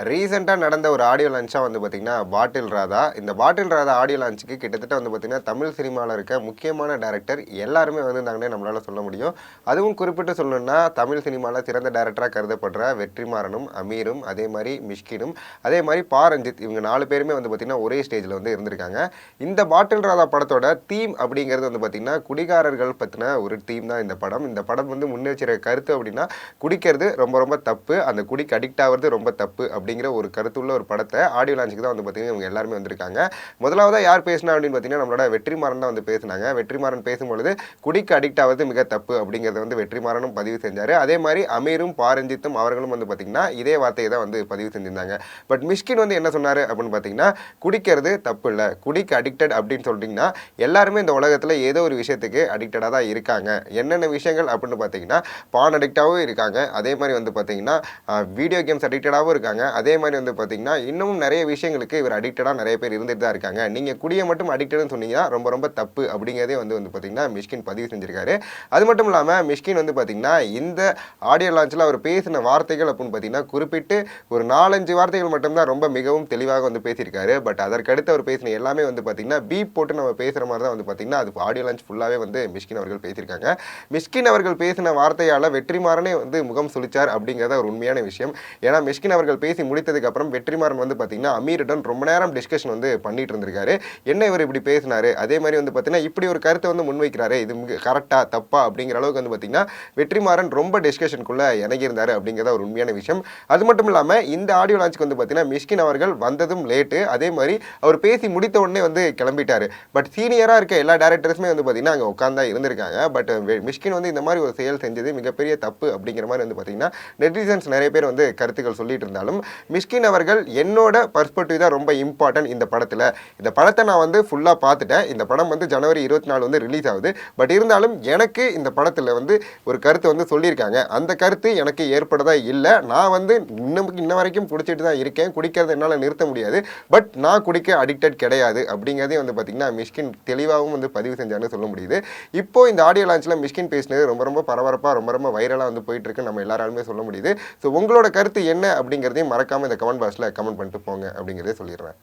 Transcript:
ரீசெண்டா நடந்த ஒரு ஆடியோ லான்ச்சா வந்து பார்த்தீங்கன்னா, பாட்டில் ராதா. இந்த பாட்டில் ராதா ஆடியோ லான்ச்சுக்கு கிட்டத்தட்ட வந்து பார்த்தீங்கன்னா, தமிழ் சினிமால இருக்க முக்கியமான டைரக்டர் எல்லாருமே வந்திருந்தாங்கன்னே நம்மளால சொல்ல முடியும். அதுவும் குறிப்பிட்டு சொல்லணும்னா, தமிழ் சினிமால சிறந்த டைரக்டரா கருதப்படுற வெற்றிமாறனும், அமீரும், அதே மாரி மிஷ்கினும், அதே மாரி பா. ரஞ்சித் இவங்க 4 பேருமே வந்து பார்த்தீங்கன்னா, ஒரே ஸ்டேஜ்ல வந்து இருந்திருக்காங்க. இந்த பாட்டில் ராதா படத்தோட தீம் அப்படிங்கிறது வந்து பார்த்தீங்கன்னா, குடிகாரர்கள் பத்தின ஒரு தீம் தான் இந்த படம். இந்த படம் வந்து முன்னெச்சரிக்கை கருத்து அப்படின்னா, குடிக்கிறது ரொம்ப ரொம்ப தப்பு. அந்த குடிக்கு அடிக்ட் ஆகுறது ரொம்ப தப்பு அப்படிங்கிற ஒரு கருத்துள்ள ஒரு படத்தை ஆடியோ லான்ச்சுக்கு தான் வந்து பார்த்தீங்கன்னா இவங்க எல்லாருமே வந்திருக்காங்க. முதலாவதா யார் பேசினா அப்படின்னு பார்த்தீங்கன்னா நம்மளோட வெற்றிமாறன் தான் வந்து பேசினாங்க. வெற்றிமாறன் பேசும்பொழுது குடிக்கு அடிக்ட் ஆவது மிக தப்பு அப்படிங்கிறத வந்து வெற்றிமாறனும் பதிவு செஞ்சாரு. அதே மாதிரி அமீரும் பாரஞ்சித்தும் அவர்களும் வந்து பார்த்தீங்கன்னா இதே வார்த்தையை தான் வந்து பதிவு செஞ்சிருந்தாங்க. பட் மிஷ்கின் வந்து என்ன சொன்னாரு அப்படின்னு பார்த்தீங்கன்னா, குடிக்கிறது தப்பு இல்லை, குடிக்கு அடிக்டட் அப்படின்னு சொல்லிட்டீங்கன்னா எல்லாருமே இந்த உலகத்தில் ஏதோ ஒரு விஷயத்துக்கு அடிக்டடாக தான் இருக்காங்க. என்னென்ன விஷயங்கள் அப்படின்னு பார்த்தீங்கன்னா, பான் அடிக்டாகவும் இருக்காங்க, அதே மாதிரி வந்து பார்த்தீங்கன்னா வீடியோ கேம்ஸ் அடிக்டடாகவும் இருக்காங்க, அதே மாதிரி வந்து பார்த்தீங்கன்னா இன்னமும் நிறைய விஷயங்களுக்கு இவர் அடிக்டடாக நிறைய பேர் இருந்துட்டு தான் இருக்காங்க. நீங்கள் குடியை மட்டும் அடிக்டட்னு சொன்னீங்கன்னா ரொம்ப ரொம்ப தப்பு அப்படிங்கிறதே வந்து பார்த்தீங்கன்னா மிஷ்கின் பதிவு செஞ்சிருக்காரு. அது மட்டும் இல்லாமல் மிஷ்கின் வந்து பார்த்தீங்கன்னா இந்த ஆடியோ லான்ச்சில் அவர் பேசின வார்த்தைகள் அப்படின்னு பார்த்தீங்கன்னா குறிப்பிட்டு ஒரு 4-5 வார்த்தைகள் மட்டும்தான் ரொம்ப மிகவும் தெளிவாக வந்து பேசியிருக்காரு. பட் அதற்கடுத்து அவர் பேசின எல்லாமே வந்து பார்த்தீங்கன்னா பீப் போட்டு நம்ம பேசுகிற மாதிரி தான் வந்து பார்த்தீங்கன்னா அது ஆடியோ லான்ச் ஃபுல்லாகவே வந்து மிஷ்கின் அவர்கள் பேசியிருக்காங்க. மிஷ்கின் அவர்கள் பேசின வார்த்தையால் வெற்றிமாறனே வந்து முகம் சுளிச்சார் அப்படிங்கிறத ஒரு உண்மையான விஷயம். ஏன்னா மிஷ்கின் அவர்கள் பேசி முடித்ததுக்கு அப்புறம் வெற்றிமாறன் வந்து பார்த்தீங்கன்னா அமீருடன் ரொம்ப நேரம் டிஸ்கஷன் வந்து பண்ணிட்டு இருந்திருக்காரு. என்ன இவர் இப்படி பேசினாரு, அதே மாதிரி வந்து பார்த்தீங்கன்னா இப்படி ஒரு கருத்தை வந்து முன்வைக்கிறாரு, இது கரெக்டா தப்பா அப்படிங்கிற அளவுக்கு வந்து பார்த்தீங்கன்னா வெற்றிமாறன் ரொம்ப டிஸ்கஷனுக்குள்ள இறங்கியிருந்தாரு அப்படிங்கிறத ஒரு உண்மையான விஷயம். அது மட்டும் இல்லாமல் இந்த ஆடியோ லான்ச்சுக்கு வந்து பார்த்தீங்கன்னா மிஷ்கின் அவர்கள் வந்ததும் லேட்டு, அதே மாதிரி அவர் பேசி முடித்த உடனே வந்து கிளம்பிட்டாரு. பட் சீனியராக இருக்க எல்லா டேரக்டர்ஸுமே வந்து பார்த்தீங்கன்னா அங்கே உட்காந்தா இருந்திருக்காங்க. பட் மிஷ்கின் வந்து இந்த மாதிரி ஒரு செயல் செஞ்சது மிகப்பெரிய தப்பு அப்படிங்கிற மாதிரி வந்து பார்த்தீங்கன்னா நெட்டிசன்ஸ் நிறைய பேர் வந்து கருத்துக்கள் சொல்லிட்டு இருந்தாலும் மிஷ்கின் அவர்கள் என்னோட பர்ஸ்பெக்டிவ் தான் ரொம்ப இம்பார்ட்டன்ட் இந்த படத்தில். இந்த படத்தை நான் வந்து ஃபுல்லாக பார்த்துட்டேன். இந்த படம் வந்து ஜனவரி 24 வந்து ரிலீஸ் ஆகுது. பட் இருந்தாலும் எனக்கு இந்த படத்தில் வந்து ஒரு கருத்து வந்து சொல்லியிருக்காங்க. அந்த கருத்து எனக்கு ஏற்படதா இல்லை. நான் வந்து இன்ன வரைக்கும் குடிச்சிட்டு தான் இருக்கேன். குடிக்கிறது என்னால் நிறுத்த முடியாது. பட் நான் குடிக்க அடிக்டட் கிடையாது அப்படிங்கிறதே வந்து பார்த்தீங்கன்னா மிஷ்கின் தெளிவாகவும் வந்து பதிவு செஞ்சான்னு சொல்ல முடியுது. இப்போ இந்த ஆடியோ லான்ச்சில் மிஷ்கின் பேசினது ரொம்ப ரொம்ப பரபரப்பாக ரொம்ப ரொம்ப வைரலாக வந்து போயிட்டு இருக்கு, நம்ம எல்லாராலுமே சொல்ல முடியுது. ஸோ உங்களோட கருத்து என்ன அப்படிங்கிறதையும் மறக்காமல் இந்த கமெண்ட் பாக்ஸில் கமெண்ட் பண்ணிட்டு போங்க அப்படிங்கிறதே சொல்லிடுறேன்.